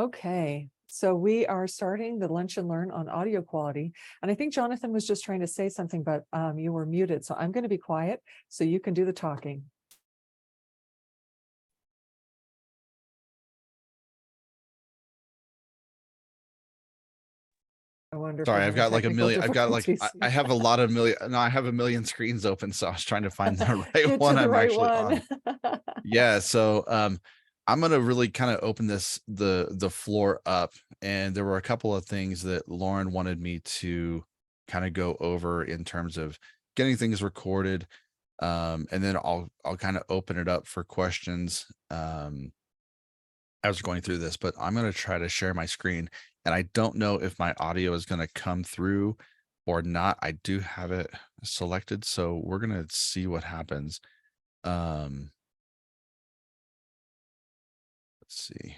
Okay, so we are starting the Lunch and Learn on audio quality. And I think Jonathan was just trying to say something, but you were muted. So I'm going to be quiet so you can do the talking. I wonder. Sorry, I've got like a million. I've got like I have a lot of million. No, I have a million screens open, so I was trying to find the right one I'm actually on. Yeah, so I'm gonna really kind of open the floor up, and there were a couple of things that Lauren wanted me to kind of go over in terms of getting things recorded, and then I'll kind of open it up for questions as we're going through this. But I'm gonna try to share my screen, and I don't know if my audio is gonna come through or not. I do have it selected, so we're gonna see what happens. Let's see.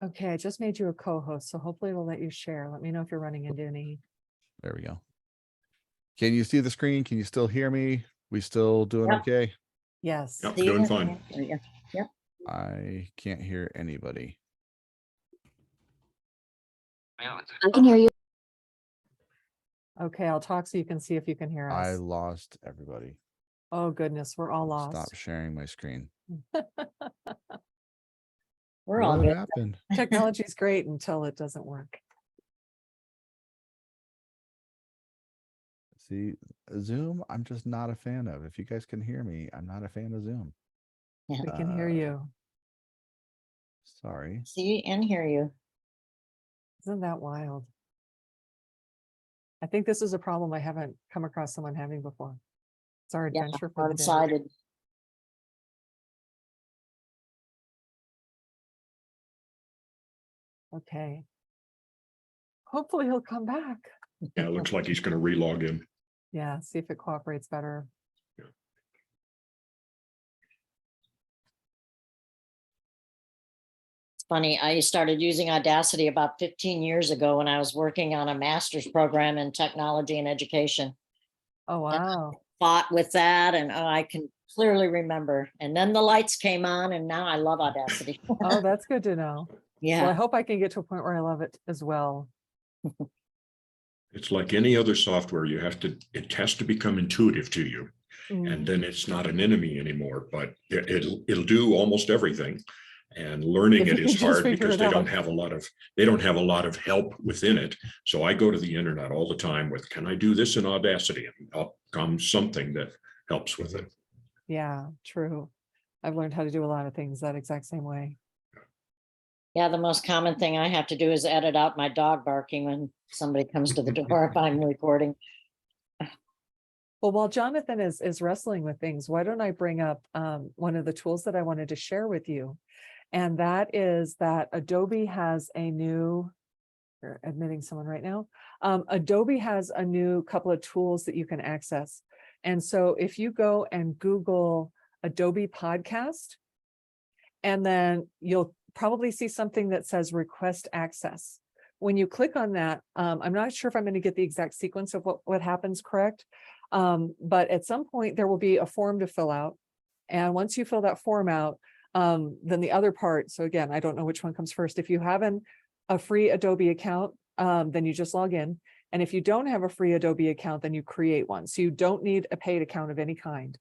Okay, I just made you a co-host, so hopefully it'll let you share. Let me know if you're running into any. There we go. Can you see the screen? Can you still hear me? We still doing okay? Yes. Yep, doing fine. Yep. I can't hear anybody. I can hear you. Okay, I'll talk so you can see if you can hear I us. lost everybody. Oh goodness, we're all Stop lost. sharing my screen. We're all What good. happened? Technology is great until it doesn't work. See, Zoom, I'm just not a fan of. If you guys can hear me, I'm not a fan of Zoom. We can hear you. Sorry. See and hear you. Isn't that wild? I think this is a problem I haven't come across someone having before. It's our Yeah, adventure for the day. one-sided. Okay. Hopefully he'll come back. Yeah, it looks like he's going to re-log in. Yeah, see if it cooperates better. It's funny, I started using Audacity about 15 years ago when I was working on a master's program in technology and education. Oh, wow. Fought with that, and I can clearly remember. And then the lights came on, and now I love Audacity. Oh, that's good to know. Well, I Yeah, hope I can get to a point where I love it as well. It's like any other software. It has to become intuitive to you. And then it's not an enemy anymore, but it'll do almost everything. And learning If it you is can just hard figure because it they don't out. have a lot of help within it. So I go to the internet all the time with, can I do this in Audacity? And up comes something that helps with it. Yeah, true. I've learned how to do a lot of things that exact same way. yeah. The most common thing I have to do is edit out my dog barking when somebody comes to the door if I'm recording. Well, while Jonathan is wrestling with things, why don't I bring up one of the tools that I wanted to share with you? And that is that Adobe has a new, we're admitting someone right now. Adobe has a new couple of tools that you can access. And so if you go and Google Adobe Podcast, and then you'll probably see something that says request access. When you click on that, I'm not sure if I'm going to get the exact sequence of what happens correct. But at some point there will be a form to fill out. And once you fill that form out, then the other part, so again, I don't know which one comes first. If you have a free Adobe account, then you just log in. And if you don't have a free Adobe account, then you create one. So you don't need a paid account of any kind.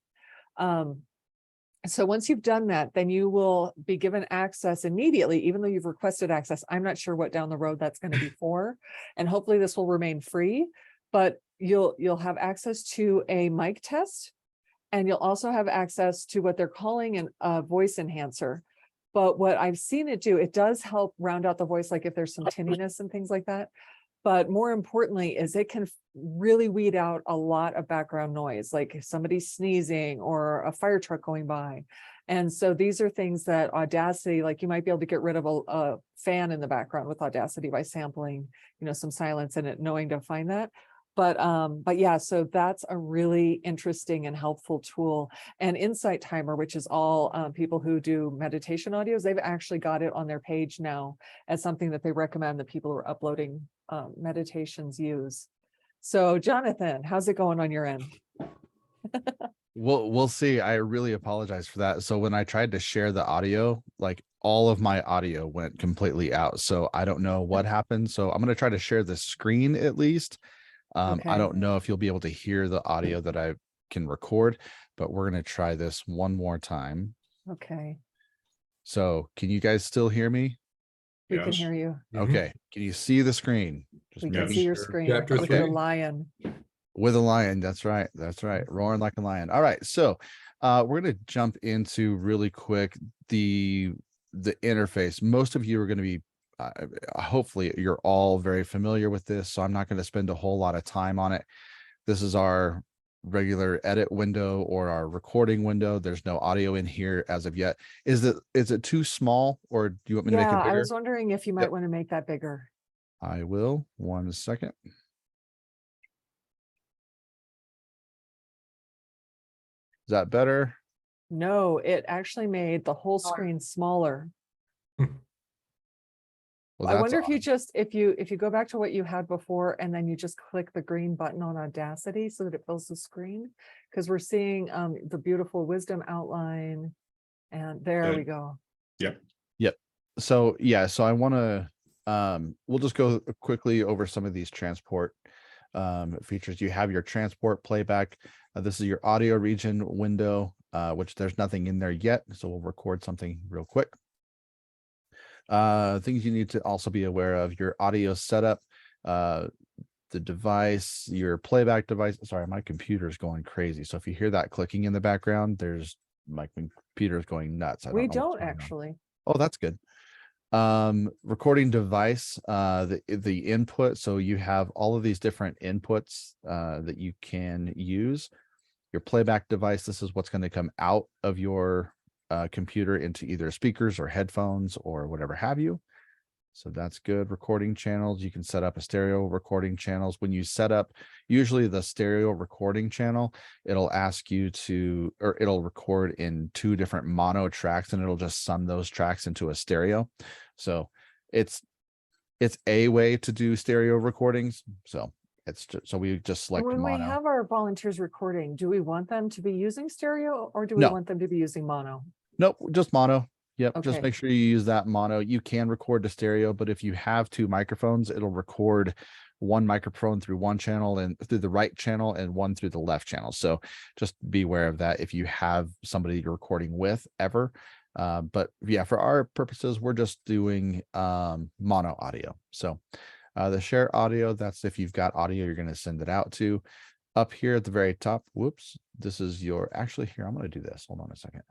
So once you've done that, then you will be given access immediately, even though you've requested access. I'm not sure what down the road that's going to be for. And hopefully this will remain free, but you'll have access to a mic test. And you'll also have access to what they're calling a voice enhancer. But what I've seen it do, it does help round out the voice, like if there's some tinniness and things like that. But more importantly is it can really weed out a lot of background noise, like somebody sneezing or a fire truck going by. And so these are things that Audacity, like you might be able to get rid of a fan in the background with Audacity by sampling, some silence in it, knowing to find that. But yeah, so that's a really interesting and helpful tool. And Insight Timer, which is all people who do meditation audios, they've actually got it on their page now as something that they recommend that people who are uploading meditations use. So Jonathan, how's it going on your end? we'll see. I really apologize for that. So when I tried to share the audio, like all of my audio went completely out. So I don't know what happened. So I'm going to try to share the screen at least. I Okay. don't know if you'll be able to hear the audio that I can record, but we're going to try this one more time. Okay, So can you guys still hear me? we can Yes. hear you. Okay. Can you see the screen? Just We can Yes. see your Sure. screen Chapter with the three. lion. With a lion. That's right. That's right. Roaring like a lion. All right. So we're going to jump into really quick the interface. Most of you are going to be hopefully you're all very familiar with this, so I'm not going to spend a whole lot of time on it. This is our regular edit window or our recording window. There's no audio in here as of yet. Is it too small, or do you want me to make it Yeah, bigger? I was wondering if you might Yep. want to make that bigger. I will. 1 second. Is that better? No, it actually made the whole screen smaller. Well, I that's wonder if you odd. just, if you go back to what you had before and then you just click the green button on Audacity so that it fills the screen. Because we're seeing the beautiful wisdom outline. And there we go. Yep. So yeah, so I want to we'll just go quickly over some of these transport features. You have your transport playback. This is your audio region window, which there's nothing in there yet, so we'll record something real quick. Things you need to also be aware of: your audio setup, the device, your playback device. Sorry, my computer is going crazy, so if you hear that clicking in the background, there's my computer is going nuts. I We don't know what's don't going on. actually. Oh, that's good. Recording device, the input. So you have all of these different inputs that you can use. Your playback device, this is what's going to come out of your computer into either speakers or headphones or whatever have you. So that's good. Recording channels, you can set up a stereo recording channels. When you set up usually the stereo recording channel, it'll ask you to, or it'll record in 2 different mono tracks, and it'll just sum those tracks into a stereo. So it's a way to do stereo recordings. So it's just, so we just select When we mono. have our volunteers recording, do we want them to be using stereo or do we No. want them to be using mono? Nope, just mono. Yep, just Okay. make sure you use that mono. You can record to stereo, but if you have 2 microphones, it'll record one microphone through one channel and through the right channel and one through the left channel. So just be aware of that if you have somebody you're recording with ever. But yeah, for our purposes, we're just doing mono audio. So the share audio, that's if you've got audio you're going to send it out to. Up here at the very top, whoops, this is your, actually here, I'm going to do this. Hold on a second.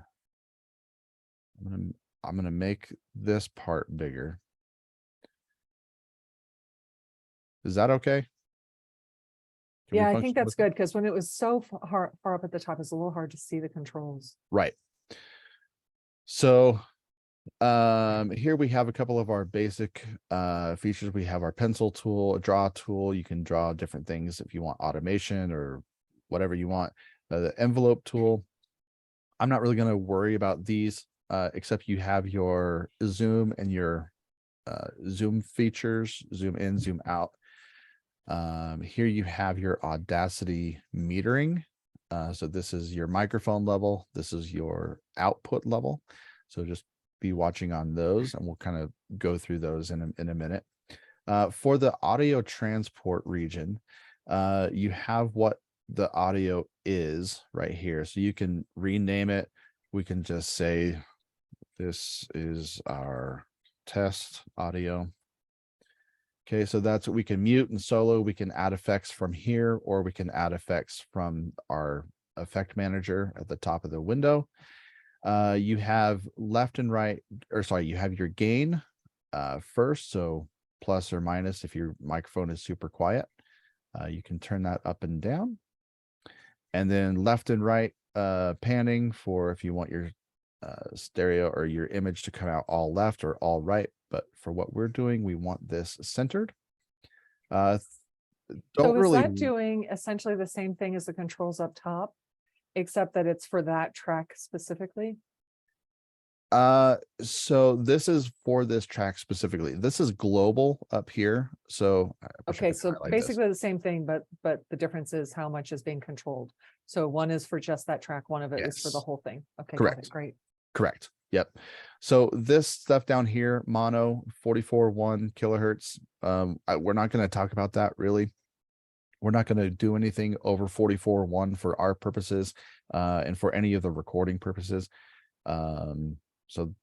I'm gonna make this part bigger. Is that okay? Can we Yeah, I function think that's with that? good because when it was so far up at the top, it's a little hard to see the controls. Right. So here we have a couple of our basic features. We have our pencil tool, a draw tool. You can draw different things if you want automation or whatever you want. The envelope tool. I'm not really going to worry about these. Except you have your zoom and your zoom features, zoom in, zoom out. Here you have your Audacity metering. So this is your microphone level. This is your output level. So just be watching on those, and we'll kind of go through those in a minute. For the audio transport region, you have what the audio is right here. So you can rename it. We can just say, this is our test audio. Okay, so that's what we can mute and solo. We can add effects from here, or we can add effects from our effect manager at the top of the window. You have left and right, or sorry, you have your gain first. So plus or minus if your microphone is super quiet. You can turn that up and down. And then left and right panning for if you want your stereo or your image to come out all left or all right, but for what we're doing, we want this centered. Don't So is really that doing essentially the same thing as the controls up top, except that it's for that track specifically? so this is for this track specifically. This is global up here. So I wish I Okay, could so highlight this. basically the same thing, but the difference is how much is being controlled. So one is for just that track, one of it is for the Yes. whole thing. Okay, got Correct. it. Great. Correct. Yep. So this stuff down here, mono 44.1 kilohertz. We're not going to talk about that really. We're not going to do anything over 44.1 for our purposes, and for any of the recording purposes. So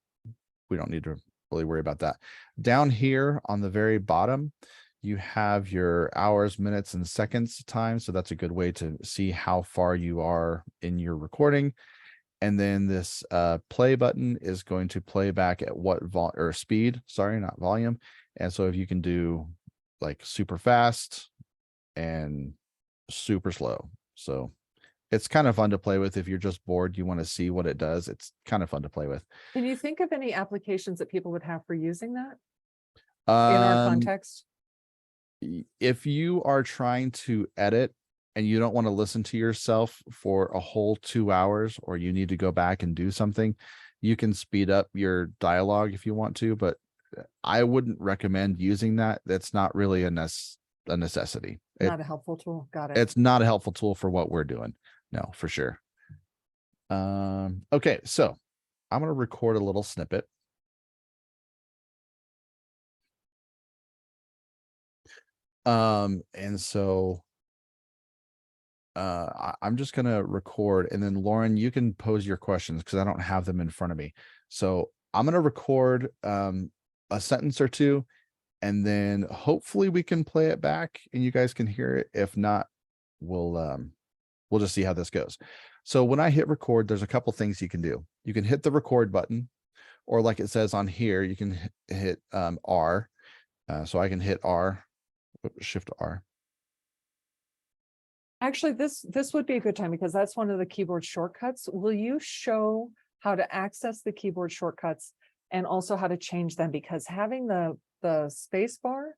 we don't need to really worry about that. Down here on the very bottom, you have your hours, minutes, and seconds time. So that's a good way to see how far you are in your recording. And then this play button is going to play back at what speed, sorry, not volume. And so if you can do like super fast and super slow. So it's kind of fun to play with. If you're just bored, you want to see what it does. It's kind of fun to play with. Can you think of any applications that people would have for using that in our context? If you are trying to edit and you don't want to listen to yourself for a whole 2 hours, or you need to go back and do something, you can speed up your dialogue if you want to, but I wouldn't recommend using that. That's not really a necessity. Not a helpful tool. Got it. It's not a helpful tool for what we're doing. No, for sure. Okay, so I'm going to record a little snippet. And so I'm just going to record, and then Lauren, you can pose your questions because I don't have them in front of me. So I'm going to record a sentence or two, and then hopefully we can play it back and you guys can hear it. If not, we'll just see how this goes. So when I hit record, there's a couple things you can do. You can hit the record button, or like it says on here, you can hit R. So I can hit R, Shift R. Actually, this would be a good time because that's one of the keyboard shortcuts. Will you show how to access the keyboard shortcuts and also how to change them? Because having the space bar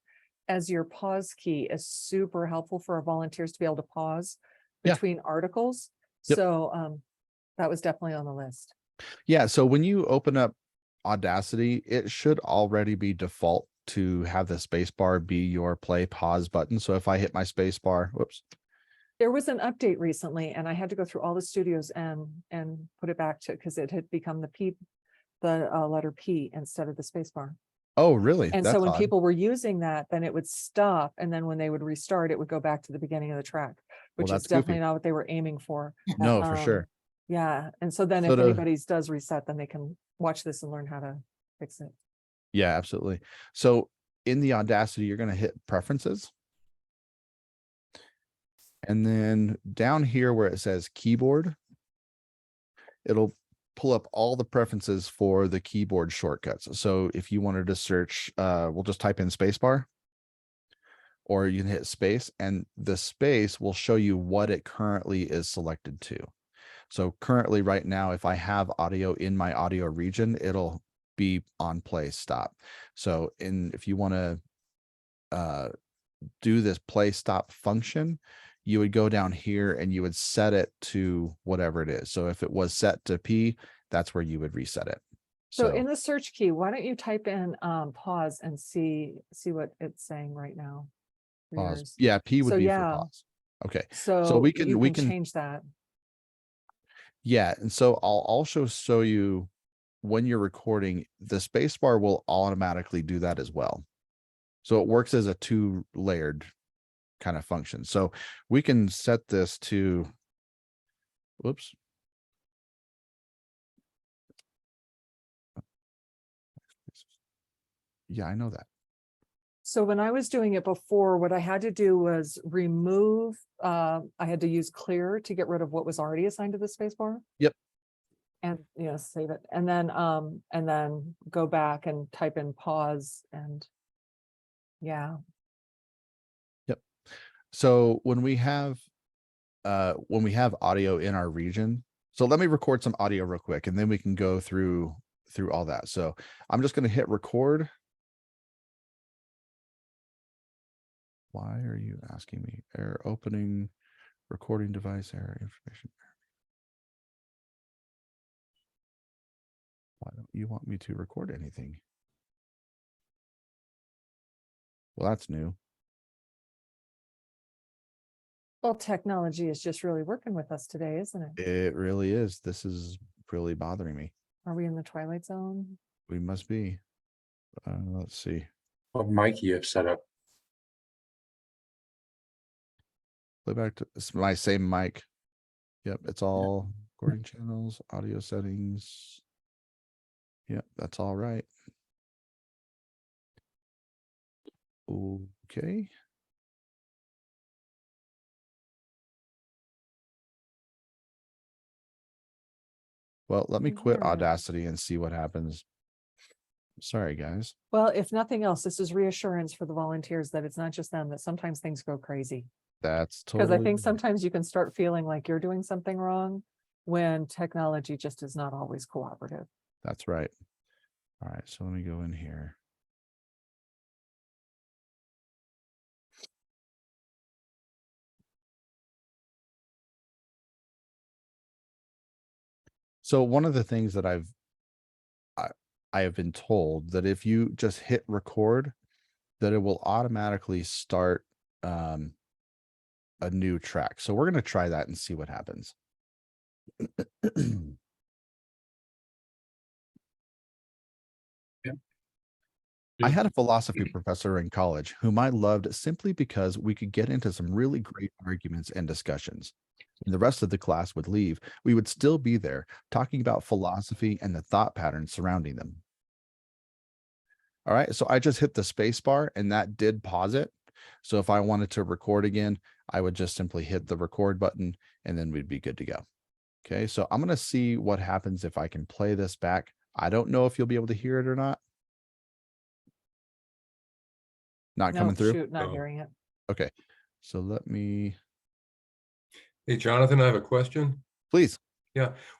as your pause key is super helpful for our volunteers to be able to pause between articles. Yep. So that was definitely on the list. Yeah. So when you open up Audacity, it should already be default to have the space bar be your play pause button. So if I hit my space bar, whoops. There was an update recently and I had to go through all the studios and put it back to, because it had become the letter P instead of the space bar. Oh, really? And That's so when odd. people were using that, then it would stop. And then when they would restart, it would go back to the beginning of the track, which is definitely not what they were aiming for. No, for sure. Yeah. And so then So if anybody's does reset, then they can watch this and learn how to fix it. Yeah, absolutely. So in the Audacity, you're going to hit preferences. And then down here where it says keyboard, it'll pull up all the preferences for the keyboard shortcuts. So if you wanted to search, we'll just type in spacebar, or you can hit space, and the space will show you what it currently is selected to. So currently right now, if I have audio in my audio region, it'll be on play stop. So if you want to do this play stop function, you would go down here and you would set it to whatever it is. So if it was set to P, that's where you would reset it. So in the search key, why don't you type in pause and see what it's saying right now? Pause. Yeah, P would be for pause. Okay. So we can change that. Yeah, and so I'll also show you when you're recording, the spacebar will automatically do that as well. So it works as a 2-layered kind of function. So we can set this to, whoops. Yeah, I know that. So when I was doing it before, what I had to do was remove, I had to use clear to get rid of what was already assigned to the spacebar. Yep. And save it. And then go back and type in pause and yeah. Yep. So when we have audio in our region, so let me record some audio real quick and then we can go through all that. So I'm just going to hit record. Why are you asking me? Error opening, recording device, error information. Why don't you want me to record anything? Well, that's new. Well, technology is just really working with us today, isn't it? It really is. This is really bothering me. Are we in the twilight zone? We must be. Let's see. What mic you have set up? Play back to it's my same mic. Yep, it's all recording channels, audio settings. Yep, that's all right. Okay. Well, let me quit Alright. Audacity and see what happens. Sorry, guys. Well, if nothing else, this is reassurance for the volunteers that it's not just them, that sometimes things go crazy. That's Because totally. I think sometimes you can start feeling like you're doing something wrong when technology just is not always cooperative. That's right. All right, so let me go in here. So one of the things that I have been told that if you just hit record, that it will automatically start a new track. So we're going to try that and see what happens. I had a philosophy professor in college whom I loved simply because we could get into some really great arguments and discussions. When the rest of the class would leave, we would still be there talking about philosophy and the thought patterns surrounding them. All right, so I just hit the space bar and that did pause it. So if I wanted to record again, I would just simply hit the record button and then we'd be good to go. Okay, so I'm going to see what happens if I can play this back. I don't know if you'll be able to hear it or not. Not No, coming through? shoot, not Oh. hearing it. Okay, so let me, Hey, Jonathan, I have a question. please.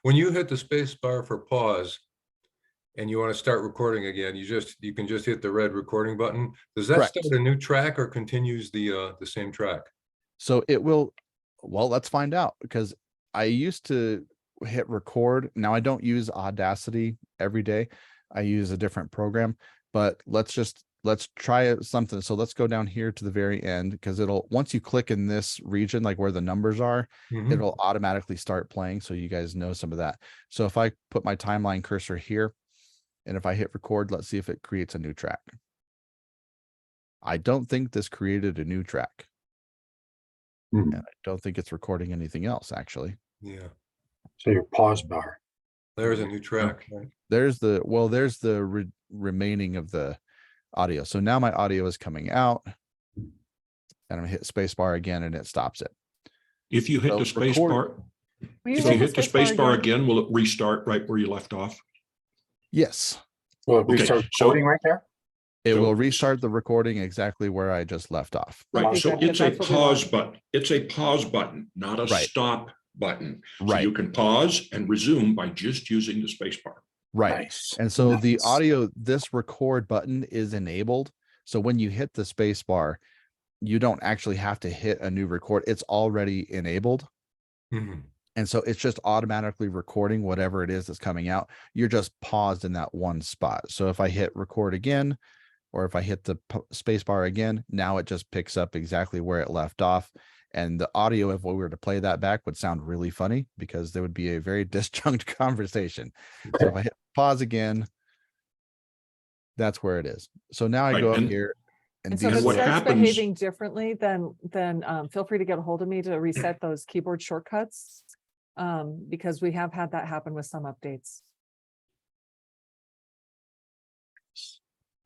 When you hit the space bar for pause and you want to start recording again, you can just hit the red recording button. Does that Correct. start a new track or continues the same track? So it will, well, let's find out because I used to hit record. Now I don't use Audacity every day. I use a different program, but let's try something. So let's go down here to the very end because once you click in this region, like where the numbers are, Mhm. it'll automatically start playing. So you guys know some of that. So if I put my timeline cursor here and if I hit record, let's see if it creates a new track. I don't think this created a new track. Mhm. And I don't think it's recording anything else, actually. Yeah, So your pause bar. there's a new track. Right? There's the remaining of the audio. So now my audio is coming out. And I'm gonna hit space bar again and it stops it. If you hit So the space record- bar, Will if you hit the space bar again, will it restart right where you left off? Yes, Will it Okay, restart so- recording right there? it So- will restart the recording exactly where I just left off. Right, Okay, so good, 'cause it's a that's what we pause want. button. It's a pause button, not a Right. stop button. So Right, you can pause and resume by just using the space bar. right. Nice. And so the Nice. audio, this record button is enabled. So when you hit the space bar, you don't actually have to hit a new record. It's already enabled. Mhm. And so it's just automatically recording whatever it is that's coming out. You're just paused in that one spot. So if I hit record again, or if I hit the space bar again, now it just picks up exactly where it left off. And the audio, if we were to play that back, would sound really funny because there would be a very disjunct conversation. So if I hit pause again, that's where it is. So now I Right, go up and- here and And so if And it what starts happens- behaving differently, then feel free to get a hold of me to reset those keyboard shortcuts. Because we have had that happen with some updates.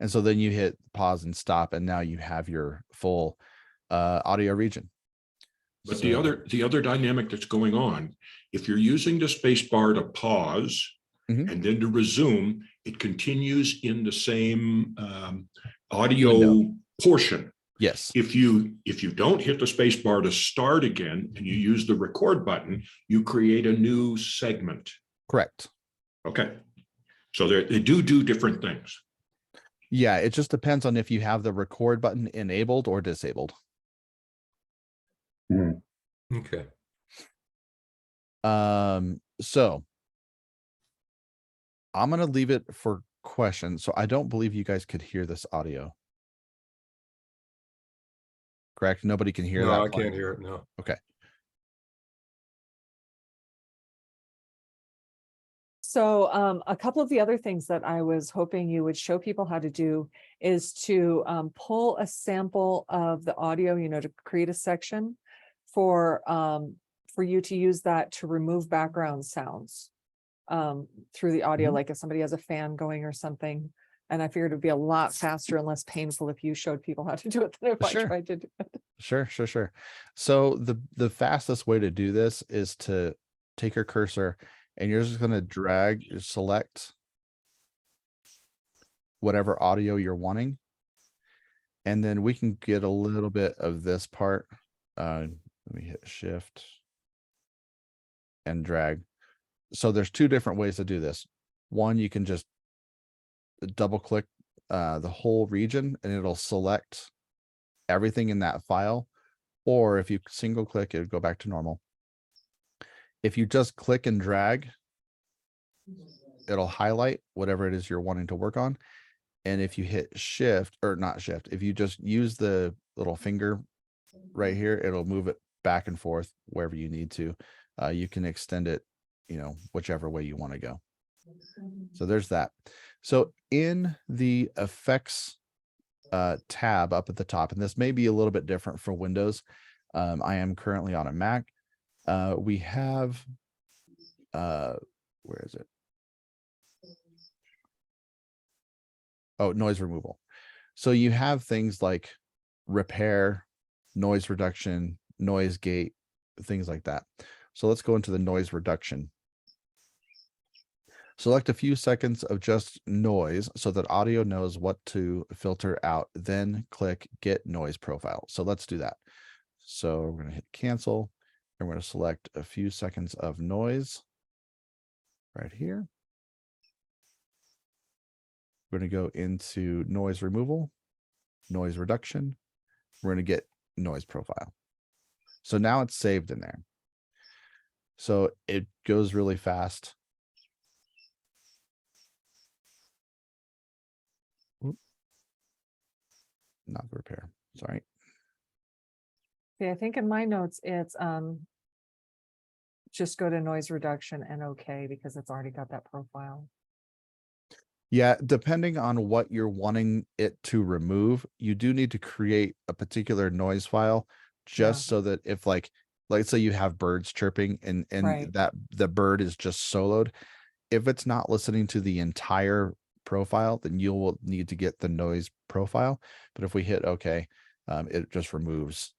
And so then you hit pause and stop, and now you have your full audio region. But So- the other dynamic that's going on, if you're using the space bar to pause Mhm. and then to resume, it continues in the same audio Window. portion. Yes, If you don't hit the space bar to start again and you use the record button, you create a new segment. correct. Okay. So they do different things. Yeah, it just depends on if you have the record button enabled or disabled. Okay. So I'm gonna leave it for questions. So I don't believe you guys could hear this audio. Correct? Nobody can hear No, that. I playing? can't hear it. No. Okay. So a couple of the other things that I was hoping you would show people how to do is to pull a sample of the audio, to create a section for you to use that to remove background sounds through the audio, Mhm. like if somebody has a fan going or something. And I figured it'd be a lot faster and less painful if you showed people how to do it than if I Sure. tried to do it. Sure. So the fastest way to do this is to take your cursor and you're just going to drag, select whatever audio you're wanting. And then we can get a little bit of this part. Let me hit shift and drag. So there's two different ways to do this. One, you can just double click the whole region and it'll select everything in that file. Or if you single click, it'll go back to normal. If you just click and drag, it'll highlight whatever it is you're wanting to work on. And if you hit shift, or not shift, if you just use the little finger right here, it'll move it back and forth wherever you need to. You can extend it, whichever way you want to go. So there's that. So in the effects tab up at the top, and this may be a little bit different for Windows. I am currently on a Mac. We have, where is it? Oh, noise removal. So you have things like repair, noise reduction, noise gate, things like that. So let's go into the noise reduction. Select a few seconds of just noise so that audio knows what to filter out, then click Get Noise Profile. So let's do that. So we're going to hit cancel and we're going to select a few seconds of noise right here. We're going to go into noise removal, noise reduction. We're going to get noise profile. So now it's saved in there. So it goes really fast. Oop. Not the repair, sorry. Yeah, I think in my notes, it's just go to noise reduction and okay, because it's already got that profile. Yeah, depending on what you're wanting it to remove, you do need to create a particular noise file just so that if like say you have birds chirping and Right. that the bird is just soloed, if it's not listening to the entire profile, then you will need to get the noise profile. But if we hit okay, it just removes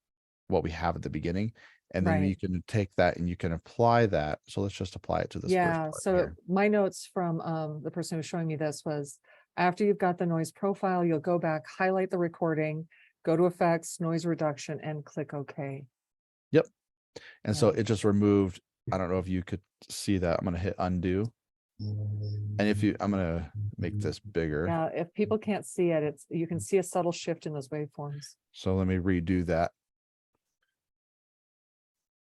what we have at the beginning. And then you Right. can take that and you can apply that. So let's just apply it to this first Yeah, part so here. my notes from the person who was showing me this was, after you've got the noise profile, you'll go back, highlight the recording, go to effects, noise reduction, and click OK. Yep. And so Yeah. it just removed, I don't know if you could see that. I'm going to hit undo. And if you, I'm going to make this bigger. Yeah, if people can't see it, you can see a subtle shift in those waveforms. So let me redo that.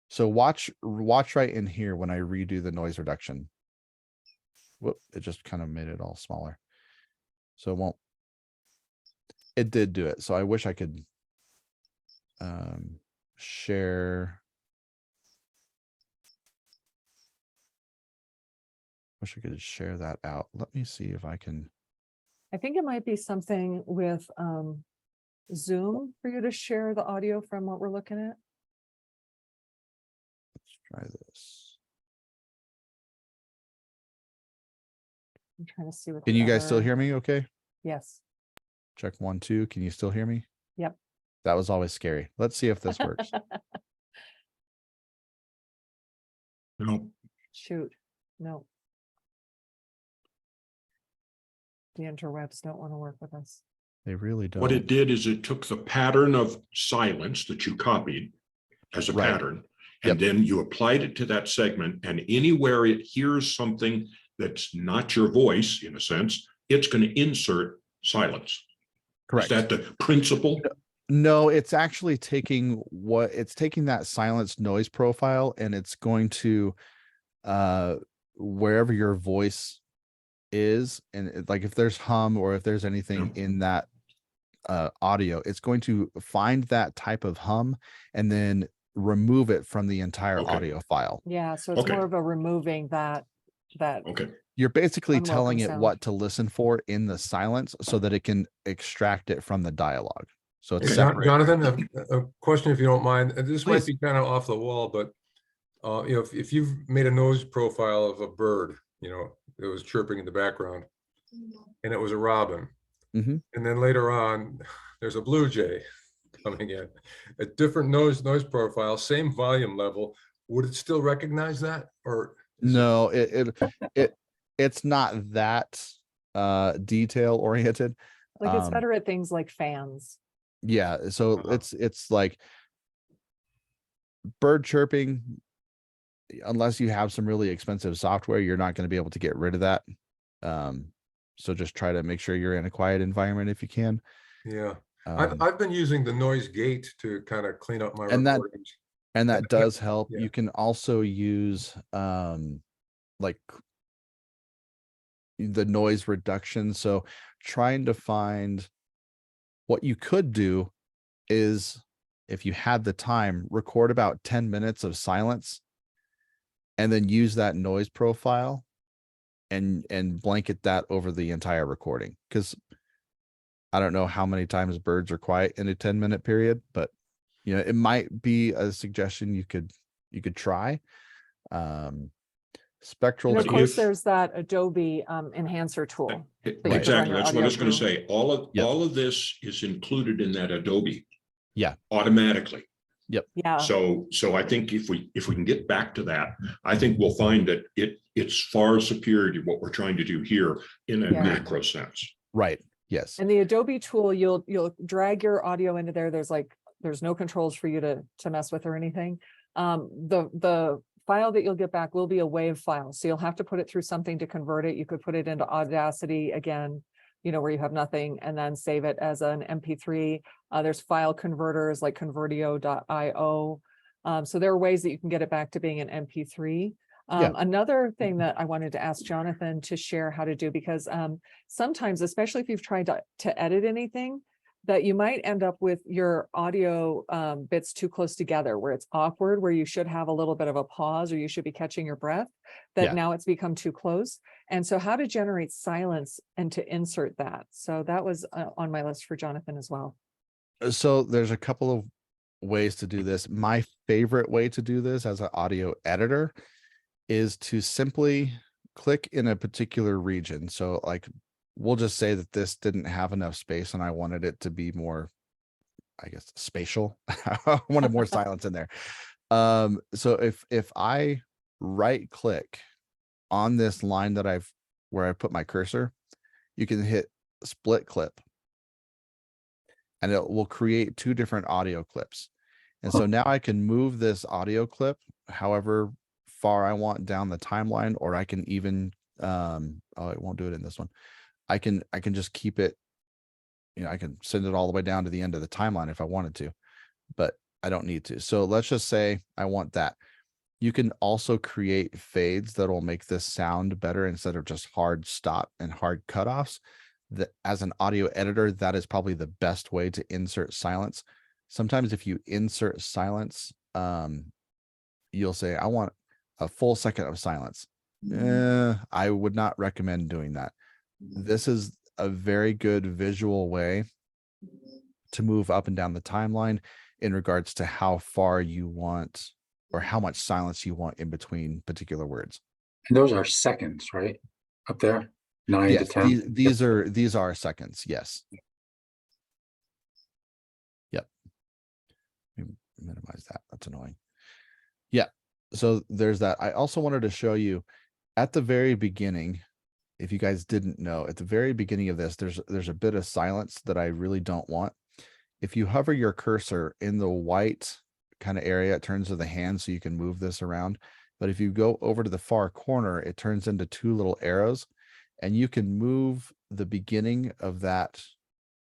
So watch right in here when I redo the noise reduction. Whoop, it just kind of made it all smaller. So it did do it. So I wish I could share. Wish I could share that out. Let me see if I can. I think it might be something with Zoom for you to share the audio from what we're looking at. Let's try this. I'm trying to see what. Can you guys still hear me okay? Yes. Check 1, 2. Can you still hear me? Yep. That was always scary. Let's see if this works. No, Shoot, no. The interwebs don't want to work with us. They really don't. what it did is it took the pattern of silence that you copied as a Right. pattern, and Yep. then you applied it to that segment, and anywhere it hears something that's not your voice, in a sense, it's going to insert silence. Correct. Is that the principle? No, it's actually taking that silence noise profile and it's going to wherever your voice is, and like if there's hum or if there's anything in that audio, it's going to find that type of hum and then remove it from the entire Okay. audio file. Yeah, so it's Okay. more of a removing that Okay, You're basically Unwelcome telling it sound. what to listen for in the silence so that it can extract it from the dialogue. So it's Hey, separate. Jonathan, a question if you don't mind. This might Please. be kind of off the wall, but you know, if you've made a noise profile of a bird, you know, that was chirping in the background, and it was a robin, Mhm. and then later on, there's a blue jay coming in, a different noise profile, same volume level, would it still recognize that, or No, it's not that detail oriented. Like it's better at things like fans. Yeah, so Uh-huh. it's like bird chirping, unless you have some really expensive software, you're not going to be able to get rid of that. So just try to make sure you're in a quiet environment if you can. Yeah, Um, I've been using the noise gate to kind of clean up my And that- recordings. and that does help. Yeah. You can also use like the noise reduction. So trying to find what you could do is, if you had the time, record about 10 minutes of silence and then use that noise profile and blanket that over the entire recording. Because I don't know how many times birds are quiet in a 10-minute period, but you know, it might be a suggestion you could try. Spectral And of But course, if- there's that Adobe enhancer tool. that you can run Exactly, your that's what I audio was going to through. say. All of, Yep. all of this is included in that Adobe. Yeah. Automatically. Yeah, So I think if we can get back to that, I think we'll find that it's far superior to what we're trying to do here in a Yeah. macro sense. Right. Yes. and the Adobe tool, you'll drag your audio into there. There's no controls for you to mess with or anything. The file that you'll get back will be a WAV file, so you'll have to put it through something to convert it. You could put it into Audacity again, you know, where you have nothing, and then save it as an MP3. There's file converters like convertio.io. So there are ways that you can get it back to being an MP3. Yeah. Another thing that I wanted to ask Jonathan to share how to do, because sometimes, especially if you've tried to edit anything, that you might end up with your audio bits too close together, where it's awkward, where you should have a little bit of a pause, or you should be catching your breath, that Yeah. now it's become too close. And so how to generate silence and to insert that. So that was on my list for Jonathan as well. So there's a couple of ways to do this. My favorite way to do this as an audio editor is to simply click in a particular region. So like, we'll just say that this didn't have enough space and I wanted it to be more, I guess, spatial. I wanted more silence in there. So if I right click on this line that where I put my cursor, you can hit split clip and it will create two different audio clips. And so now I can move this audio clip however far I want down the timeline, or I can even oh, it won't do it in this one. I can just keep it, you know, I can send it all the way down to the end of the timeline if I wanted to, but I don't need to. So let's just say I want that. You can also create fades that will make this sound better instead of just hard stop and hard cutoffs. That as an audio editor, that is probably the best way to insert silence. Sometimes if you insert silence, you'll say, I want a full second of silence. I would not recommend doing that. This is a very good visual way to move up and down the timeline in regards to how far you want or how much silence you want in between particular words. And those are seconds, right? Up there, 9 to Yes, 10. these are seconds. Yes. Yep. Let me minimize that. That's annoying. Yeah. So there's that. I also wanted to show you at the very beginning, if you guys didn't know, at the very beginning of this, there's a bit of silence that I really don't want. If you hover your cursor in the white kind of area, it turns to the hand so you can move this around. But if you go over to the far corner, it turns into two little arrows, and you can move the beginning of that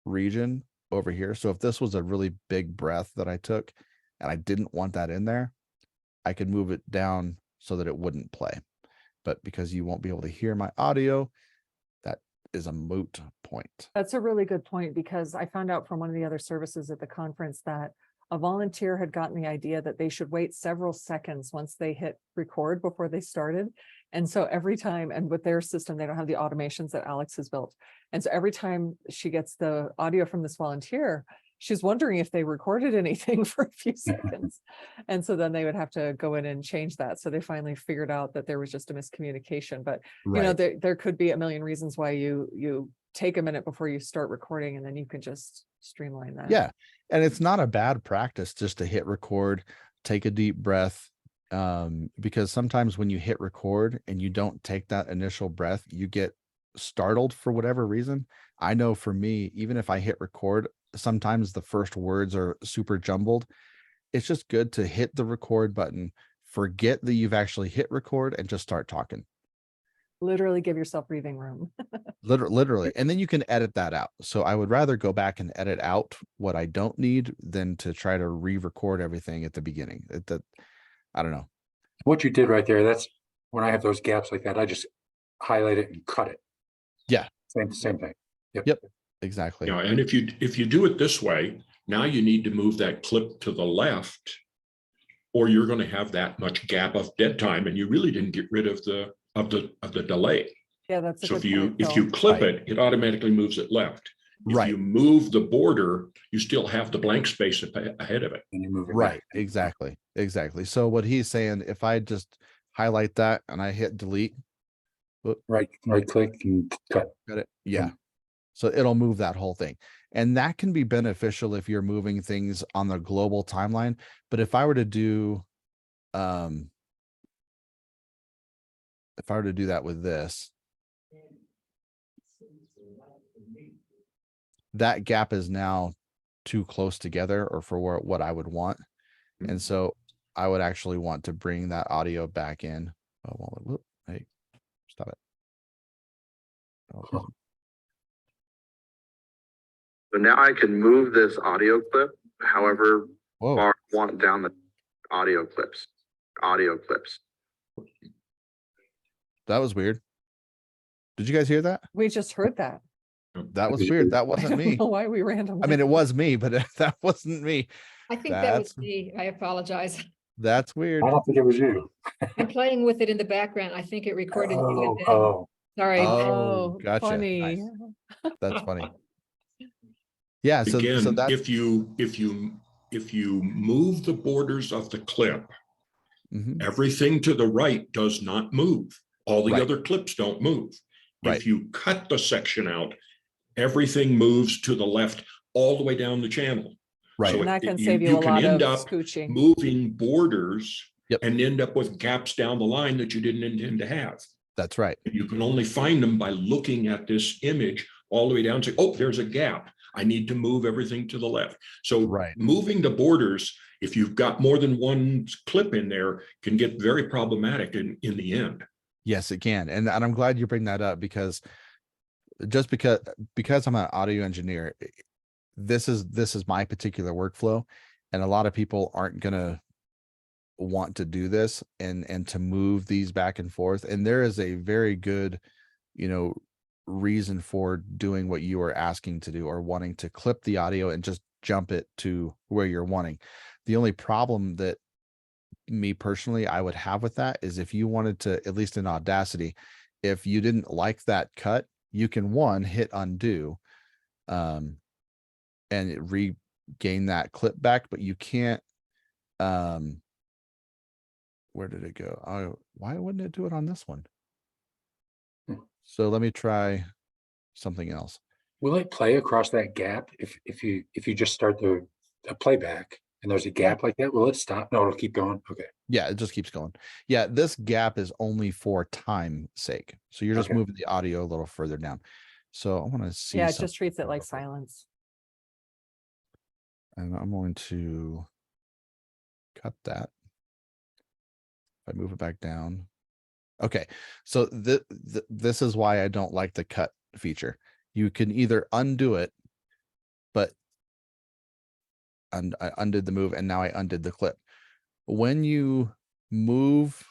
region over here. So if this was a really big breath that I took and I didn't want that in there, I could move it down so that it wouldn't play. But because you won't be able to hear my audio, that is a moot point. That's a really good point, because I found out from one of the other services at the conference that a volunteer had gotten the idea that they should wait several seconds once they hit record before they started. And so every time, and with their system, they don't have the automations that Alex has built. And so every time she gets the audio from this volunteer, she's wondering if they recorded anything for a few seconds. And so then they would have to go in and change that. So they finally figured out that there was just a miscommunication. But you know, there could be a million reasons why you take a minute before you start recording, and then you can just streamline that. Yeah. And it's not a bad practice just to hit record, take a deep breath. Because sometimes when you hit record and you don't take that initial breath, you get startled for whatever reason. I know for me, even if I hit record, sometimes the first words are super jumbled. It's just good to hit the record button, forget that you've actually hit record, and just start talking. Literally give yourself breathing room. Literally. And then you can edit that out. So I would rather go back and edit out what I don't need than to try to re-record everything at the beginning. I don't know. What you did right there, that's when I have those gaps like that, I just highlight it and cut it. Yeah. Same thing. Yep. Exactly. Yeah, and if you do it this way, now you need to move that clip to the left, or you're going to have that much gap of dead time, and you really didn't get rid of the delay. Yeah, that's a So good if you point, clip Right. it automatically moves it left. If Right. you move the border, you still have the blank space ahead of it. And you move it Right. back. Exactly. So what he's saying, if I just highlight that and I hit delete, Right click and cut. got it. Yeah. So it'll move that whole thing. And that can be beneficial if you're moving things on the global timeline. But if I were to do, that with this, that gap is now too close together, or for what I would want. And so I would actually want to bring that audio back in. Oh, well, hey, stop it. Oh, So now I can move this audio clip however whoa. far I want down the audio clips. That was weird. Did you guys hear that? We just heard that. That was weird. That I wasn't don't me. know why we randomly. I mean, it was me, but that wasn't me. I think that was That's- me. I apologize. That's weird. I don't think it was you. I'm playing with it in the background. I think it recorded. you Oh, and then. oh, Sorry. Oh, gotcha. funny. Nice. That's funny. Yeah. So Again, that's if you move the borders of the clip, Mhm. everything to the right does not move. All the Right. other clips don't move. Right. If you cut the section out, everything moves to the left all the way down the channel. Right. So And that can you- save you you a can lot of end up scooching. moving borders Yep. and end up with gaps down the line that you didn't intend to have. That's right. You can only find them by looking at this image all the way down and say, oh, there's a gap. I need to move everything to the left. So Right. moving the borders, if you've got more than one clip in there, can get very problematic in the end. Yes, it can. And I'm glad you bring that up, because just because I'm an audio engineer, this is my particular workflow, and a lot of people aren't gonna want to do this and to move these back and forth. And there is a very good, reason for doing what you are asking to do, or wanting to clip the audio and just jump it to where you're wanting. The only problem that me personally I would have with that is if you wanted to, at least in Audacity, if you didn't like that cut, you can hit undo and it regain that clip back, but you can't where did it go? Oh, why wouldn't it do it on this one? So let me try something else. will it play across that gap if you just start the playback and there's a gap like that? Will it stop? No, it'll keep going. Okay. Yeah, it just keeps going. Yeah, this gap is only for time sake. So you're just Okay. moving the audio a little further down. So I want to see. Yeah, it something just treats it like real quick. silence. And I'm going to cut that. If I move it back down. Okay, so this is why I don't like the cut feature. You can either undo it, but I undid the move, and now I undid the clip. When you move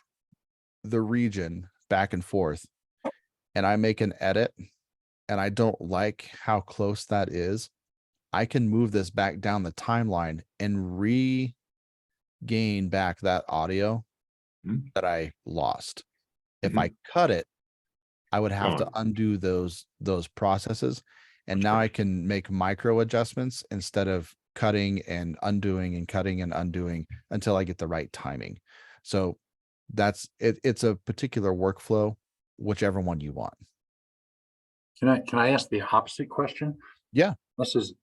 the region back and forth, and I make an edit, and I don't like how close that is, I can move this back down the timeline and regain back that audio Hmm. that I lost. If Mhm. I cut it, I would have to Gone. undo those processes. And now I can make micro adjustments instead of cutting and undoing and cutting and undoing until I get the right timing. So that's it. It's a particular workflow, whichever one you want. Can I ask the opposite question? Yeah. This is,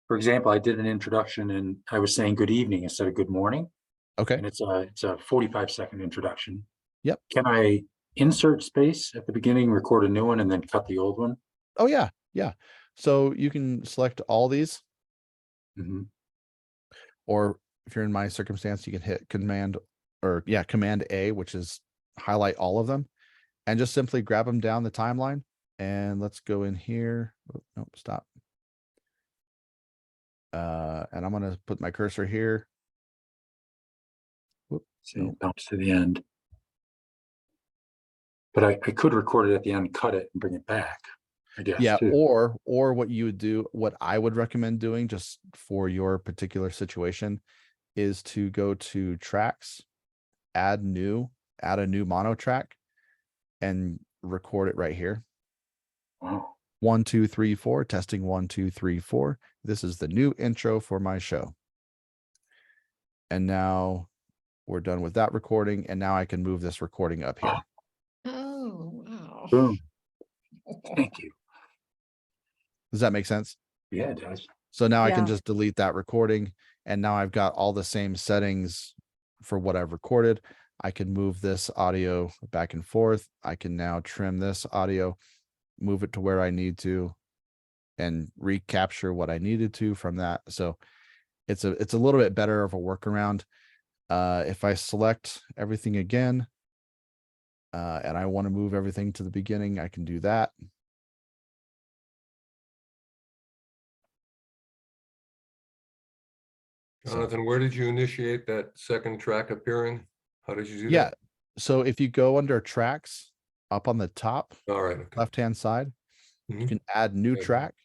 for example, I did an introduction and I was saying good evening instead of good morning. Okay. And it's a 45-second introduction. Yep. Can I insert space at the beginning, record a new one, and then cut the old one? Oh yeah. Yeah. So you can select all these, Mhm. or if you're in my circumstance, you can hit Command A, which is highlight all of them, and just simply grab them down the timeline. And let's go in here. Oh, nope, stop. And I'm going to put my cursor here. Whoop, See, nope. it bounce to the end. But I could record it at the end, cut it, and bring it back, I guess, Yeah, too. or what you would do, what I would recommend doing just for your particular situation is to go to tracks, add a new mono track, and record it right here. Wow. 1, 2, 3, 4, testing 1, 2, 3, 4. This is the new intro for my show. And now we're done with that recording. And now I can move this recording up here. Oh, wow. Boom. Thank you. Does that make sense? Yeah, it does. So now I can Yeah. just delete that recording. And now I've got all the same settings for what I've recorded. I can move this audio back and forth. I can now trim this audio, move it to where I need to, and recapture what I needed to from that. So it's a little bit better of a workaround. If I select everything again, and I want to move everything to the beginning, I can do that. Jonathan, where did you initiate that second track appearing? How did you do Yeah. that? So if you go under tracks up on the top All right. Okay. left-hand side, you Mhm. can add new Okay. track,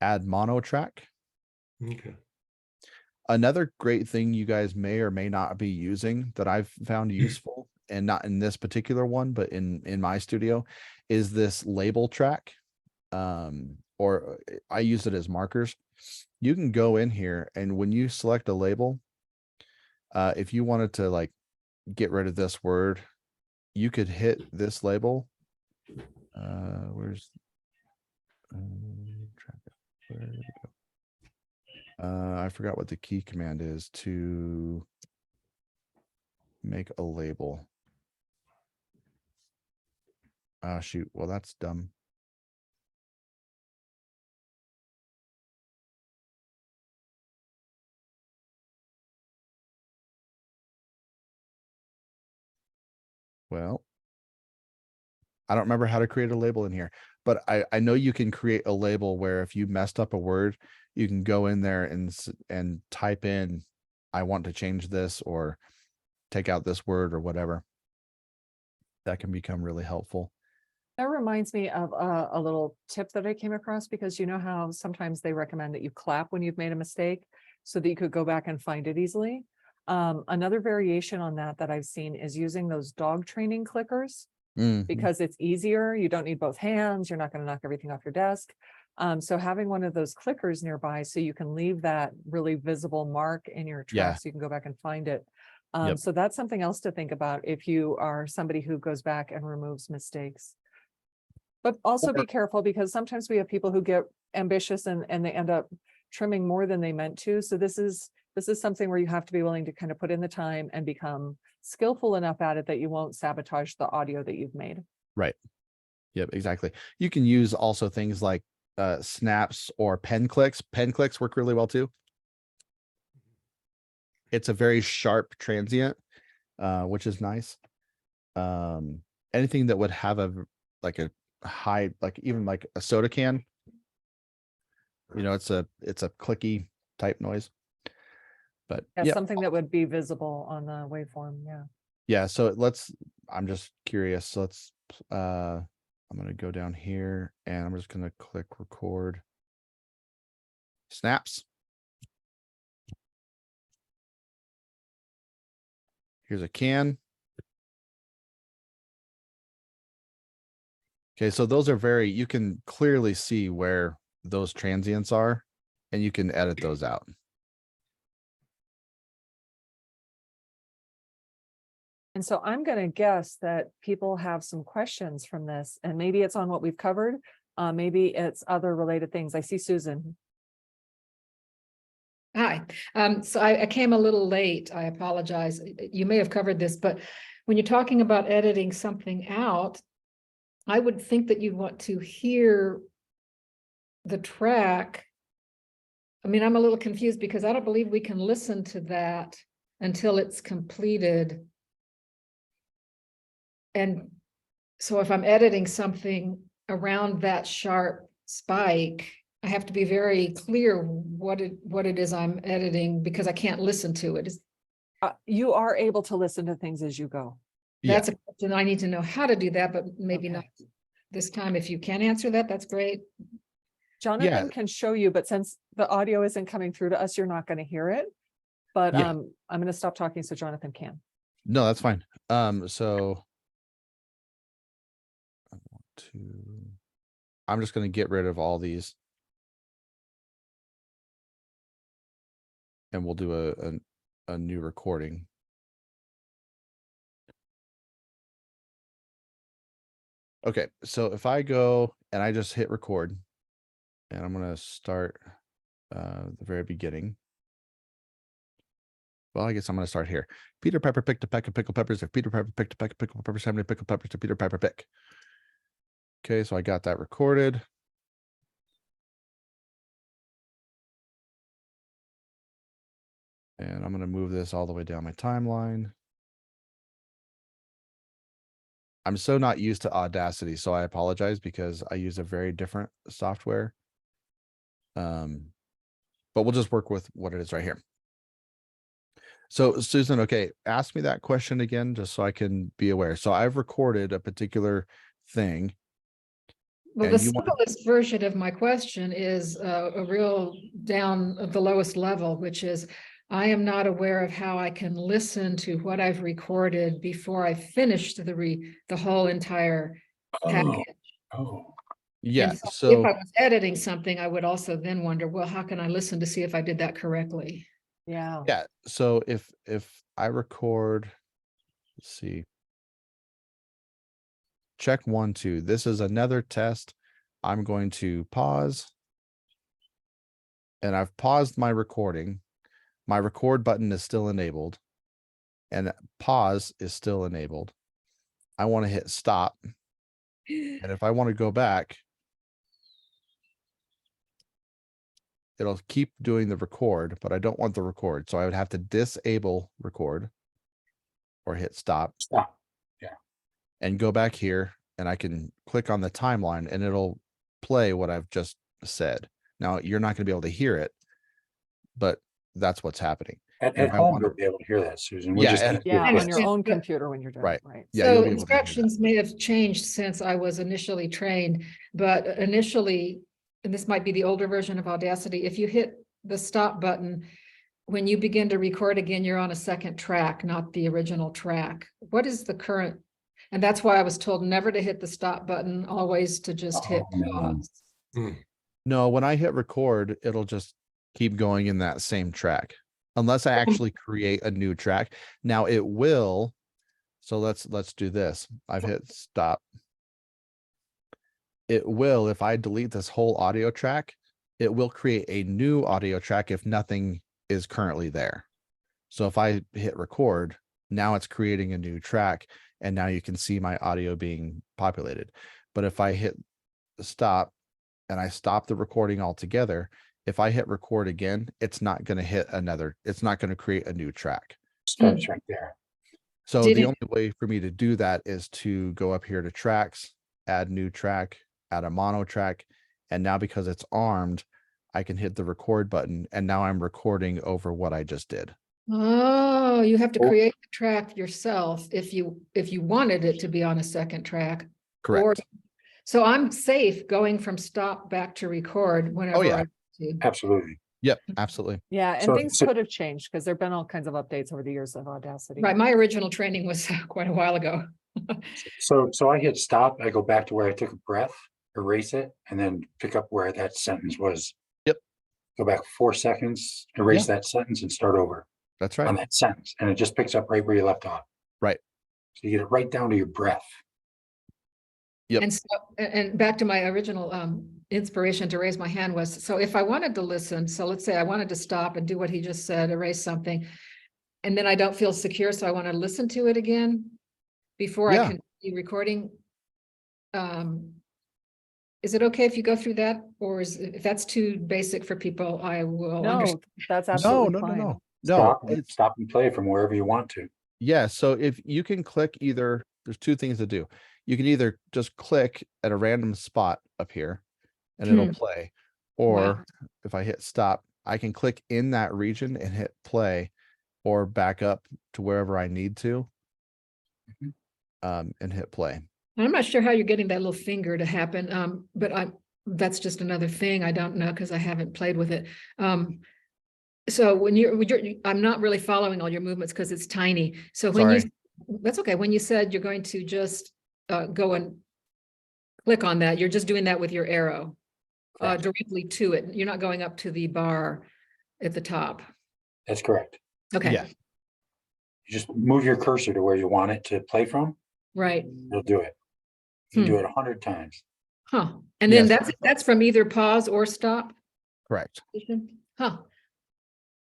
add mono track. Okay. Another great thing you guys may or may not be using that I've found useful, and not in this particular one, but in my studio, is this label track. Or I use it as markers. You can go in here, and when you select a label, if you wanted to like get rid of this word, you could hit this label. Where's where did it go? I forgot what the key command is to make a label. Shoot. Well, that's dumb. Well, I don't remember how to create a label in here, but I know you can create a label where if you messed up a word, you can go in there and type in, I want to change this or take out this word or whatever. That can become really helpful. That reminds me of a little tip that I came across, because you know how sometimes they recommend that you clap when you've made a mistake so that you could go back and find it easily. Another variation on that I've seen is using those dog training clickers, Mhm. because it's easier. You don't need both hands. You're not going to knock everything off your desk. So having one of those clickers nearby so you can leave that really visible mark in your track Yeah. so you can go back and find it. Yep. So that's something else to think about if you are somebody who goes back and removes mistakes. But also be careful, because sometimes we have people who get ambitious and they end up trimming more than they meant to. So this is something where you have to be willing to kind of put in the time and become skillful enough at it that you won't sabotage the audio that you've made. Right. Yep, exactly. You can use also things like snaps or pen clicks. Pen clicks work really well too. It's a very sharp transient, which is nice. Anything that would have a high, like even like a soda can, it's a clicky type noise. But Yeah, yeah, something that would be visible on the waveform. Yeah. yeah. So I'm just curious. So I'm going to go down here and I'm just going to click record. Snaps. Here's a can. Okay, so those are very, you can clearly see where those transients are, and you can edit those out. And so I'm going to guess that people have some questions from this, and maybe it's on what we've covered. Maybe it's other related things. I see Susan. Hi, so I came a little late. I apologize. You may have covered this, but when you're talking about editing something out, I would think that you'd want to hear the track. I mean, I'm a little confused because I don't believe we can listen to that until it's completed. And so if I'm editing something around that sharp spike, I have to be very clear what it is I'm editing, because I can't listen to it. You are able to listen to things as you go. That's a question. I need to know how to do that, but maybe Okay. not this time. If you can answer that, that's great. Jonathan can show you, but since the audio isn't coming through to us, you're not going to hear it. But Yeah. I'm going to stop talking so Jonathan can. No, that's fine. So I'm just going to get rid of all these. And we'll do a new recording. Okay, so if I go and I just hit record, and I'm going to start the very beginning. Well, I guess I'm going to start here. Peter Piper picked a peck of pickled peppers. If Peter Piper picked a peck of pickled peppers, how many pickled peppers did Peter Piper pick? Okay, so I got that recorded. And I'm going to move this all the way down my timeline. I'm so not used to Audacity, so I apologize because I use a very different software. But we'll just work with what it is right here. So Susan, okay, ask me that question again, just so I can be aware. So I've recorded a particular thing. Well, the simplest version of my question is a real down at the lowest level, which is, I am not aware of how I can listen to what I've recorded before I finished the whole entire package. Yeah. And So if I was editing something, I would also then wonder, well, how can I listen to see if I did that correctly? Yeah. Yeah. So if I record, let's see. Check 1, 2. This is another test. I'm going to pause. And I've paused my recording. My record button is still enabled. And pause is still enabled. I want to hit stop. And if I want to go back, it'll keep doing the record, but I don't want the record. So I would have to disable record or hit stop. Stop. Yeah. And go back here, and I can click on the timeline and it'll play what I've just said. Now you're not going to be able to hear it, but that's what's happening. At home, you'll be able to hear that, Susan. Yeah, on your own computer when you're done. Right. Right. Yeah, So you'll be able to hear that. instructions may have changed since I was initially trained, but initially, and this might be the older version of Audacity, if you hit the stop button, when you begin to record again, you're on a second track, not the original track. What is the current? And that's why I was told never to hit the stop button, always to just hit pause. No, when I hit record, it'll just keep going in that same track unless I actually create a new track. Now it will. So let's do this. I've hit stop. It will, if I delete this whole audio track, it will create a new audio track if nothing is currently there. So if I hit record, now it's creating a new track, and now you can see my audio being populated. But if I hit stop and I stop the recording altogether, if I hit record again, it's not going to hit another, it's not going to create a new track. Starts right there. So the only way for me to do that is to go up here to tracks, add new track, add a mono track. And now because it's armed, I can hit the record button, and now I'm recording over what I just did. Oh, you have to create the track yourself if you wanted it to be on a second track. Correct. So I'm safe going from stop back to record whenever I too. Absolutely. Yep, absolutely. Yeah, and So- things so- could have changed because there've been all kinds of updates over the years of Audacity. Right, my original training was quite a while ago. So I hit stop, I go back to where I took a breath, erase it, and then pick up where that sentence was. Yep. Go back 4 seconds, erase that sentence and start over That's on right. that sentence, and it just picks up right where you left off. Right. So you get it right down to your breath. Yep. And so, and back to my original inspiration to raise my hand was, so if I wanted to listen, so let's say I wanted to stop and do what he just said, erase something, and then I don't feel secure, so I want to listen to it again before I Yeah. can be recording. Is it okay if you go through that, or if that's too basic for people, I will No, understand. that's No, absolutely no, no, fine. no. Stop, No, it's stop and play from wherever you want to. yeah. So if you can click either, there's two things to do. You can either just click at a random spot up here and it'll play. Or Wow. if I hit stop, I can click in that region and hit play or back up to wherever I need to. And hit play. I'm not sure how you're getting that little finger to happen, but that's just another thing. I don't know because I haven't played with it. So when I'm not really following all your movements because it's tiny. So when Sorry. that's okay. When you said you're going to just go and click on that, you're just doing that with your arrow Correct. directly to it. You're not going up to the bar at the top. That's correct. Okay, Yeah. You just move your cursor to where you want it to play from, right. you'll do it. You do it 100 times. Huh. And then Yes. that's from either pause or stop Correct. position? Huh.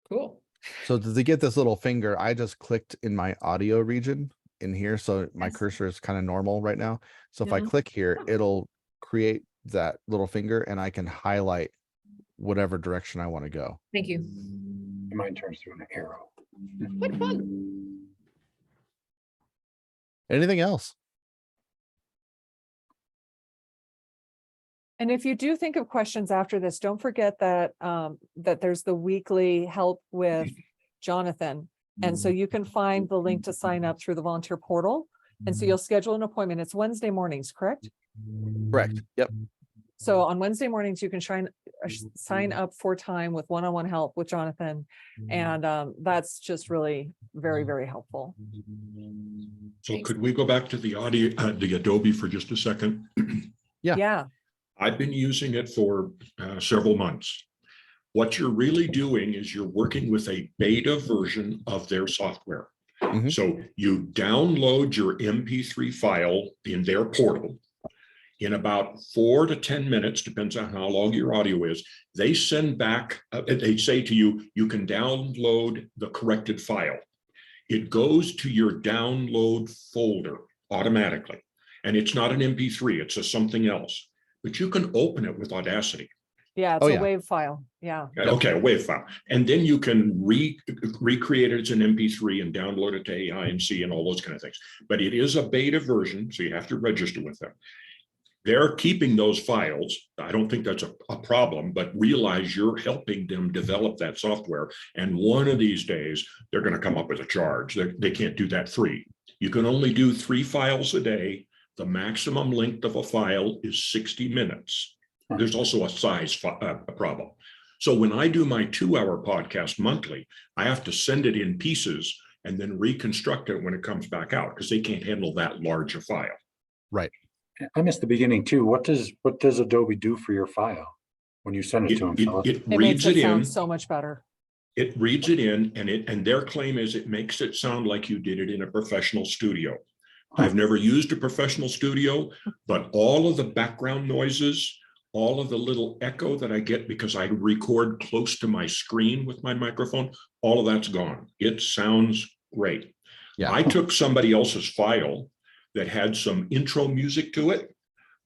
Cool. So to get this little finger, I just clicked in my audio region in here. So my Yes. cursor is kind of normal right now. So if I Yeah. click here, it'll create that little finger and I can highlight whatever direction I want to go. Thank you. Mine turns through an arrow. What fun. Anything else? And if you do think of questions after this, don't forget that that there's the weekly help with Jonathan. And so you can find the link to sign up through the volunteer portal. And so you'll schedule an appointment. It's Wednesday mornings, correct? Correct. Yep. So on Wednesday mornings, you can sign up for time with one-on-one help with Jonathan. And that's just really very, very helpful. So could we go back to the audio, the Adobe for just a second? Yeah. Yeah. I've been using it for several months. What you're really doing is you're working with a beta version of their software. Mhm. So you download your MP3 file in their portal. In about 4 to 10 minutes, depends on how long your audio is, they send back, they say to you, you can download the corrected file. It goes to your download folder automatically. And it's not an MP3, it's a something else. But you can open it with Audacity. Yeah, it's Oh, a yeah. WAV file. Yeah. Okay, a WAV file. And then you can recreate it as an MP3 and download it to AINC and all those kind of things. But it is a beta version, so you have to register with them. They're keeping those files. I don't think that's a problem, but realize you're helping them develop that software. And one of these days, they're going to come up with a charge. They can't do that free. You can only do 3 files a day. The maximum length of a file is 60 minutes. There's also a size problem. So when I do my 2-hour podcast monthly, I have to send it in pieces and then reconstruct it when it comes back out because they can't handle that large a file. Right. I missed the beginning too. What does Adobe do for your file when you send it to them? Phyllis? It It reads makes it it in. sound so much better. It reads it in, and their claim is it makes it sound like you did it in a professional studio. I've never used a professional studio, but all of the background noises, all of the little echo that I get because I record close to my screen with my microphone, all of that's gone. It sounds great. Yeah. I took somebody else's file that had some intro music to it.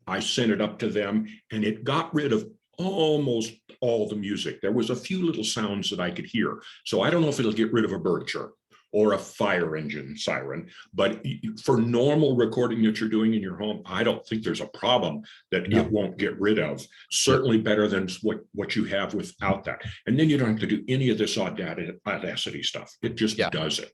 I sent it up to them and it got rid of almost all the music. There was a few little sounds that I could hear. So I don't know if it'll get rid of a bird chirp or a fire engine siren, but for normal recording that you're doing in your home, I don't think there's a problem that No. it won't get rid of. Certainly better than what you have without that. And then you don't have to do any of this Audacity stuff. It just Yeah. does it.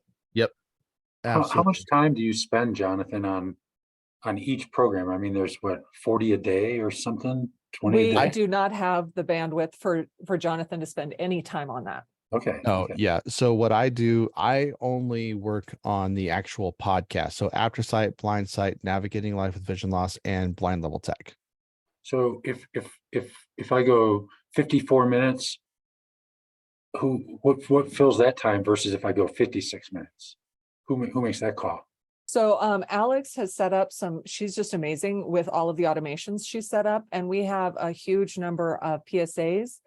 How much time do you spend, Jonathan, on each program? I mean, there's what, 40 a day or something? 20 a We day? do not have the bandwidth for Jonathan to spend any time on that. Okay. Oh, okay. yeah. So what I do, I only work on the actual podcast. So After Sight, Blind Sight, Navigating Life with Vision Loss, and Blind Level Tech. So if I go 54 minutes, what fills that time versus if I go 56 minutes? Who makes that call? So Alex has set up she's just amazing with all of the automations she's set up. And we have a huge number of PSAs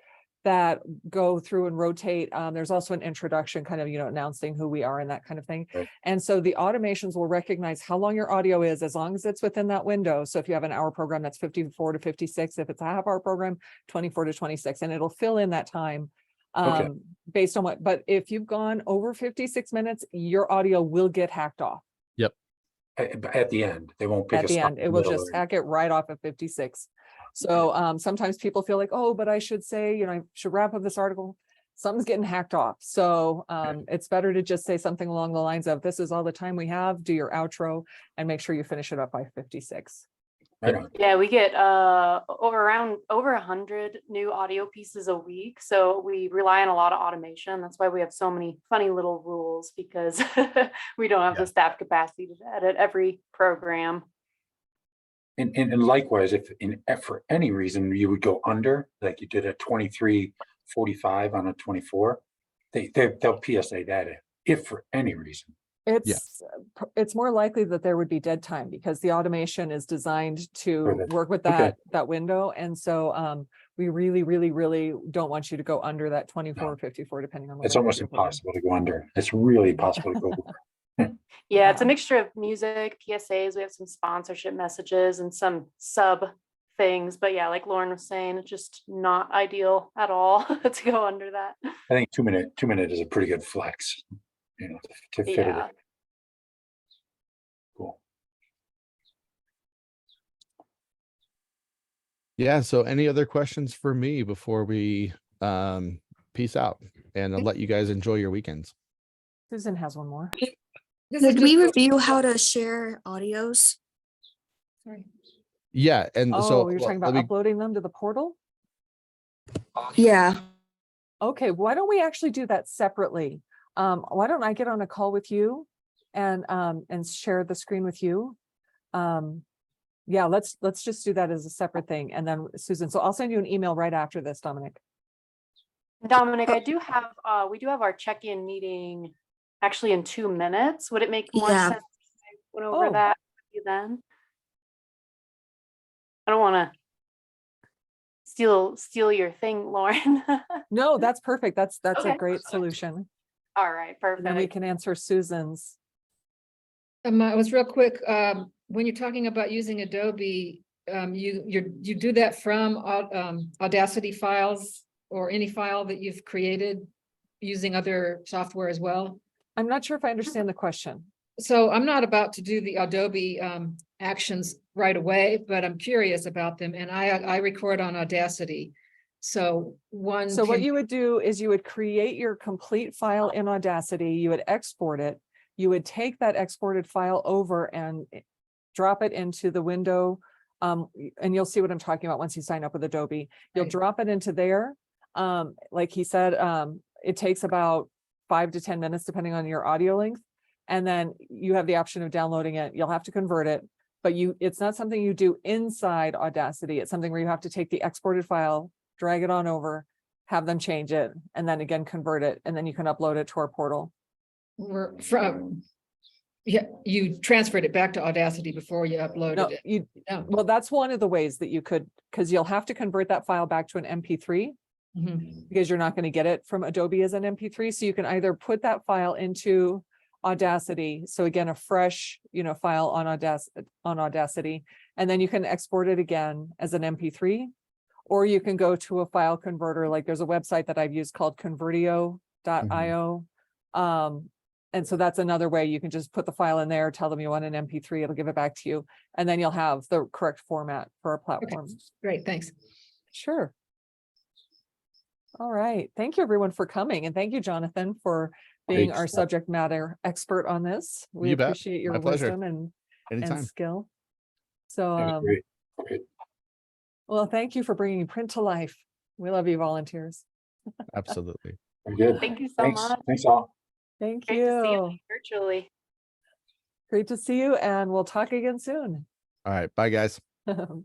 that go through and rotate. There's also an introduction kind of, announcing who we are and that kind of thing. Right. And so the automations will recognize how long your audio is, as long as it's within that window. So if you have an hour program, that's 54 to 56. If it's a half hour program, 24 to 26, and it'll fill in that time Okay. based on but if you've gone over 56 minutes, your audio will get hacked off. At the end, they won't pick At us the up end, in it the will middle just or- hack it right off at 56. So sometimes people feel like, oh, but I should say, I should wrap up this article. Something's getting hacked off. So it's better to just say something along the lines of, this is all the time we have, do your outro and make sure you finish it up by 56. Right on. Yeah, we get over 100 new audio pieces a week. So we rely on a lot of automation. That's why we have so many funny little rules, because we don't have the staff capacity to edit every program. And likewise, if for any reason you would go under, like you did a 23:45 on a 24, they'll PSA that if for any reason. It's more likely that there would be dead time, because the automation is designed to work with okay. that window. And so we really, really, really don't want you to go under that 24 or 54, depending on. It's almost impossible to go under. It's really possible to go over. Yeah, it's a mixture of music, PSAs. We have some sponsorship messages and some sub things. But yeah, like Lauren was saying, it's just not ideal at all to go under that. I think 2 minute is a pretty good flex, to fit it in. Yeah. Cool. Yeah. So any other questions for me before we peace out, and I'll let you guys enjoy your weekends. Susan has one more. Could we review how to share audios? Sorry. Yeah. And so You're talking about uploading them to the portal? Yeah. Okay, why don't we actually do that separately? Why don't I get on a call with you and share the screen with you? Yeah, let's just do that as a separate thing. And then Susan, so I'll send you an email right after this, Dominic. Dominic, we do have our check-in meeting actually in 2 minutes. Would it make more Yeah. sense if I went over that with you then? I don't want to steal your thing, Lauren. No, that's perfect. That's Okay. a great solution. All right, And then we perfect. can answer Susan's. It was real quick, when you're talking about using Adobe, you do that from Audacity files or any file that you've created using other software as well? I'm not sure if I understand the question. So I'm not about to do the Adobe actions right away, but I'm curious about them, and I record on Audacity. So what you would do is you would create your complete file in Audacity, you would export it, you would take that exported file over and drop it into the window. And you'll see what I'm talking about once you sign up with Adobe. You'll Right. drop it into there. Like he said, it takes about 5 to 10 minutes, depending on your audio length. And then you have the option of downloading it. You'll have to convert it, but it's not something you do inside Audacity. It's something where you have to take the exported file, drag it on over, have them change it, and then again, convert it. And then you can upload it to our portal. you transferred it back to Audacity before you No, uploaded it. No. well, that's one of the ways that you could, because you'll have to convert that file back to an MP3 Mhm. because you're not going to get it from Adobe as an MP3. So you can either put that file into Audacity. So again, a fresh, file on Audacity, and then you can export it again as an MP3, or you can go to a file converter. Like there's a website that I've used called Convertio.io. And so that's another way. You can just put the file in there, tell them you want an MP3, it'll give it back to you. And then you'll have the correct format for our platform. Great, thanks. Sure. All right. Thank you everyone for coming. And thank you, Jonathan, for being Thanks. our subject matter expert on this. We You bet. appreciate your My pleasure. wisdom and Anytime. skill. So That was great. Great. Well, thank you for bringing print to life. We love you, volunteers. Absolutely. Very good. Thank you so Thanks. much. Thanks all. Thank Great to see you. you virtually. Great to see you, and we'll talk again soon. All right. Bye, guys.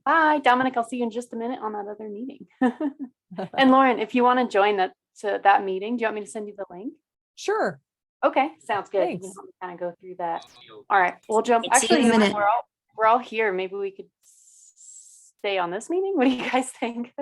Bye, Dominic. I'll see you in just a minute on that other meeting. And Lauren, if you want to join that meeting, do you want me to send you the link? Sure. Okay, sounds good. You Thanks. can kind of go through that. All right, we'll jump. See you in Actually, a you know what? minute. We're all here. Maybe we could stay on this meeting. What do you guys think?